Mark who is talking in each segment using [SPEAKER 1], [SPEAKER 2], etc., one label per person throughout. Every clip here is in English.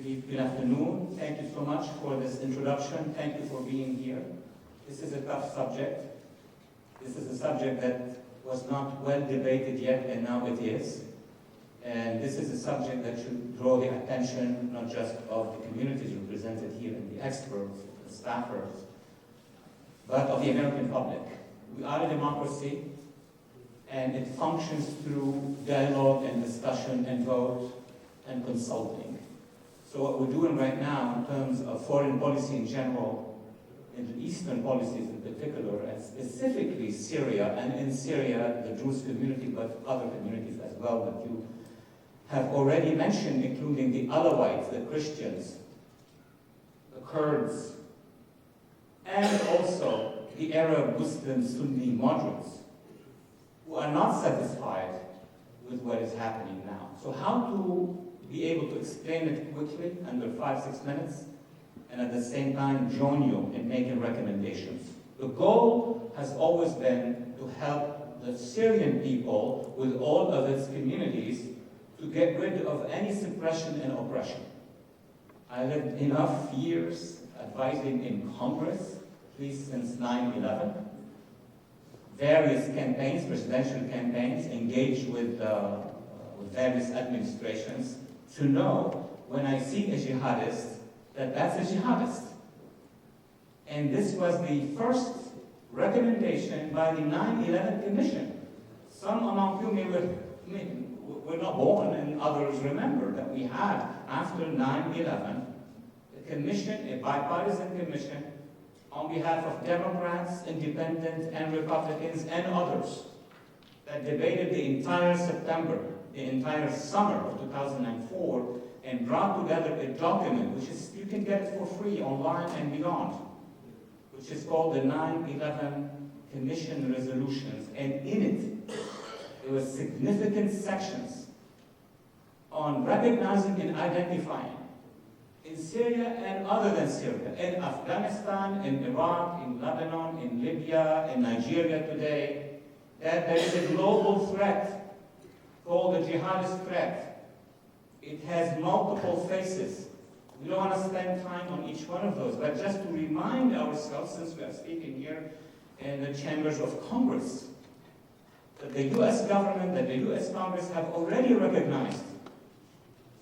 [SPEAKER 1] Good afternoon. Thank you so much for this introduction. Thank you for being here. This is a tough subject. This is a subject that was not well debated yet, and now it is. And this is a subject that should draw the attention not just of the communities represented here and the experts, the staffers, but of the American public. We are a democracy, and it functions through dialogue and discussion and vote and consulting. So what we're doing right now in terms of foreign policy in general, Middle Eastern policies in particular, and specifically Syria, and in Syria, the Druze community, but other communities as well that you have already mentioned, including the Alawites, the Christians, the Kurds, and also the Arab Muslim Sunni moderates, who are not satisfied with what is happening now. So how to be able to explain it quickly, under 5-6 minutes, and at the same time join you in making recommendations. The goal has always been to help the Syrian people with all of its communities to get rid of any suppression and oppression. I lived enough years advising in Congress, at least since 9/11, various campaigns, presidential campaigns, engaged with various administrations, to know when I see a jihadist, that's a jihadist. And this was the first recommendation by the 9/11 Commission. Some among you were not born, and others remember that we had, after 9/11, a commission, a bipartisan commission, on behalf of Democrats, Independents, and Republicans, and others, that debated the entire September, the entire summer of 2004, and brought together a document, which is, you can get it for free online and beyond, which is called the 9/11 Commission Resolutions. And in it, there were significant sections on recognizing and identifying in Syria and other than Syria, in Afghanistan, in Iraq, in Lebanon, in Libya, in Nigeria today, that there is a global threat called the jihadist threat. It has multiple faces. We don't want to spend time on each one of those, but just to remind ourselves, since we are speaking here in the chambers of Congress, that the US government, that the US Congress have already recognized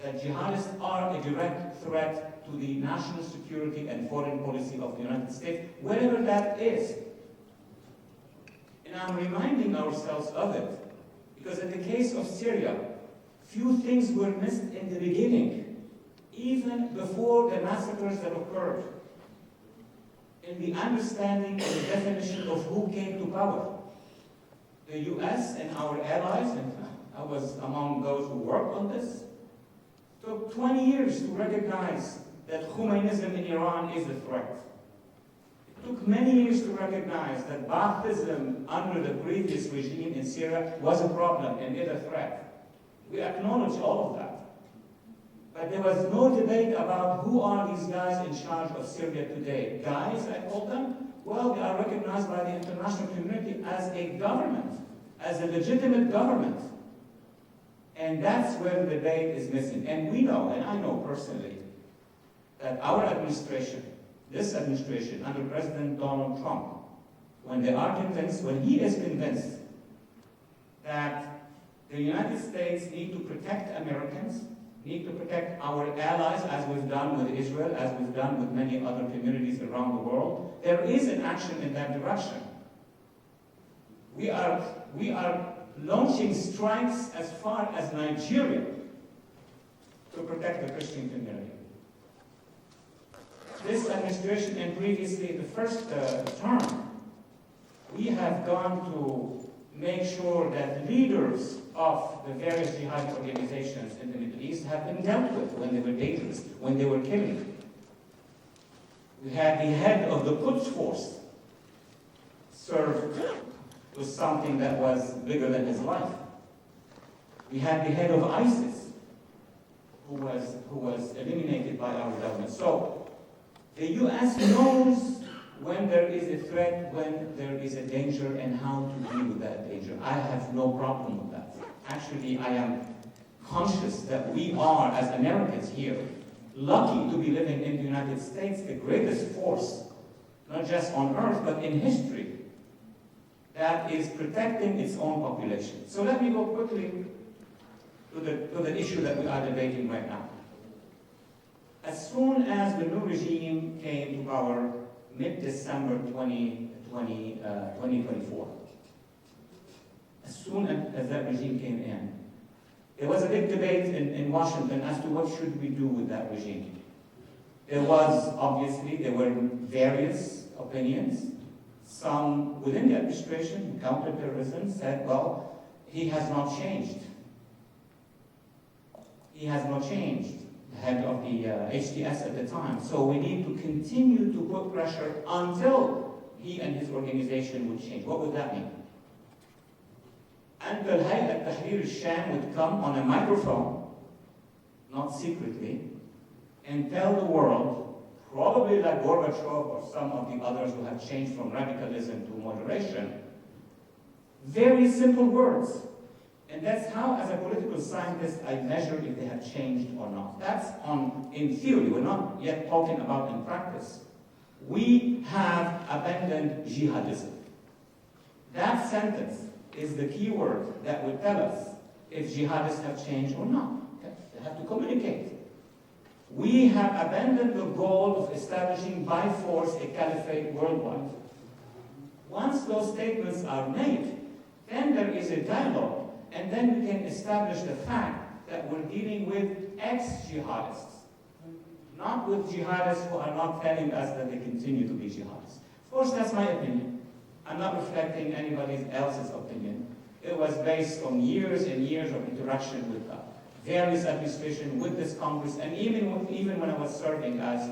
[SPEAKER 1] that jihadists are a direct threat to the national security and foreign policy of the United States, wherever that is. And I'm reminding ourselves of it, because in the case of Syria, few things were missed in the beginning, even before the massacres that occurred, in the understanding and the definition of who came to power. The US and our allies, and I was among those who worked on this, took 20 years to recognize that Khomeinism in Iran is a threat. It took many years to recognize that Baathism under the previous regime in Syria was a problem and it a threat. We acknowledge all of that. But there was no debate about who are these guys in charge of Syria today. Guys, I call them, well, they are recognized by the international community as a government, as a legitimate government. And that's where the debate is missing. And we know, and I know personally, that our administration, this administration under President Donald Trump, when they are convinced, when he is convinced that the United States need to protect Americans, need to protect our allies, as we've done with Israel, as we've done with many other communities around the world, there is an action in that direction. We are launching strikes as far as Nigeria to protect the Christian community. This administration and previously the first term, we have gone to make sure that leaders of the various jihadi organizations in the Middle East have been dealt with when they were dangerous, when they were killing. We had the head of the Quds Force served with something that was bigger than his life. We had the head of ISIS who was eliminated by our government. So the US knows when there is a threat, when there is a danger, and how to deal with that danger. I have no problem with that. Actually, I am conscious that we are, as Americans here, lucky to be living in the United States, the greatest force, not just on earth, but in history, that is protecting its own population. So let me go quickly to the issue that we are debating right now. As soon as the new regime came to power, mid-December 2024, as soon as that regime came in, there was a big debate in Washington as to what should we do with that regime. There were various opinions. Some within the administration, counterterrorism, said, well, he has not changed. He has not changed, the head of the HTS at the time. So we need to continue to put pressure until he and his organization would change. What would that mean? Until Hayat Tahrir al-Sham would come on a microphone, not secretly, and tell the world, probably like Gorbachev or some of the others who have changed from radicalism to moderation, very simple words. And that's how, as a political scientist, I measure if they have changed or not. That's in theory. We're not yet talking about in practice. We have abandoned jihadism. That sentence is the key word that will tell us if jihadists have changed or not. Okay? They have to communicate. We have abandoned the goal of establishing by force a caliphate worldwide. Once those statements are made, then there is a dialogue, and then we can establish the fact that we're dealing with ex-jihadists, not with jihadists who are not telling us that they continue to be jihadists. Of course, that's my opinion. I'm not reflecting anybody else's opinion. It was based on years and years of interaction with various administrations, with this Congress, and even when I was serving as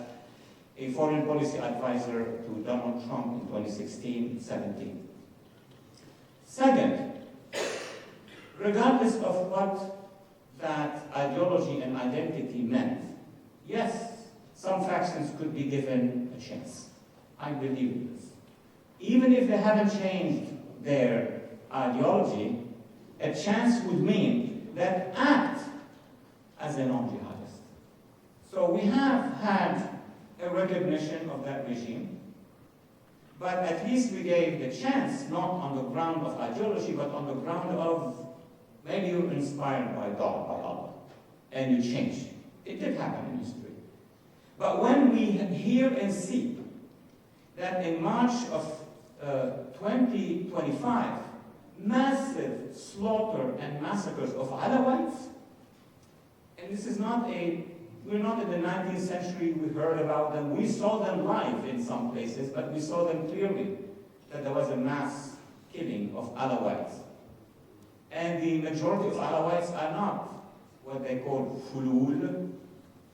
[SPEAKER 1] a foreign policy advisor to Donald Trump in 2016-17. Second, regardless of what that ideology and identity meant, yes, some factions could be given a chance. I believe in this. Even if they haven't changed their ideology, a chance would mean that act as a non-jihadist. So we have had a recognition of that regime, but at least we gave the chance, not on the ground of ideology, but on the ground of maybe you're inspired by God, by Allah, and you change. It did happen in history. But when we hear and see that in March of 2025, massive slaughter and massacres of Alawites, and this is we're not in the 19th century, we heard about them, we saw them live in some places, but we saw them clearly, that there was a mass killing of Alawites. And the majority of Alawites are not what they call fulul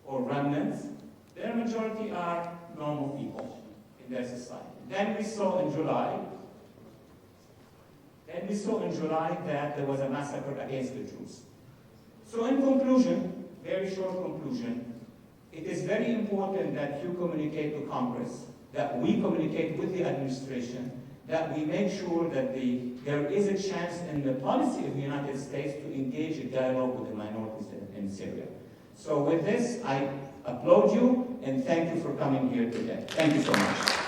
[SPEAKER 1] or remnants. Their majority are normal people in their society. Then we saw in July that there was a massacre against the Jews. So in conclusion, very short conclusion, it is very important that you communicate to Congress, that we communicate with the administration, that we make sure that there is a chance in the policy of the United States to engage in dialogue with the minorities in Syria. So with this, I applaud you and thank you for coming here today. Thank you so much.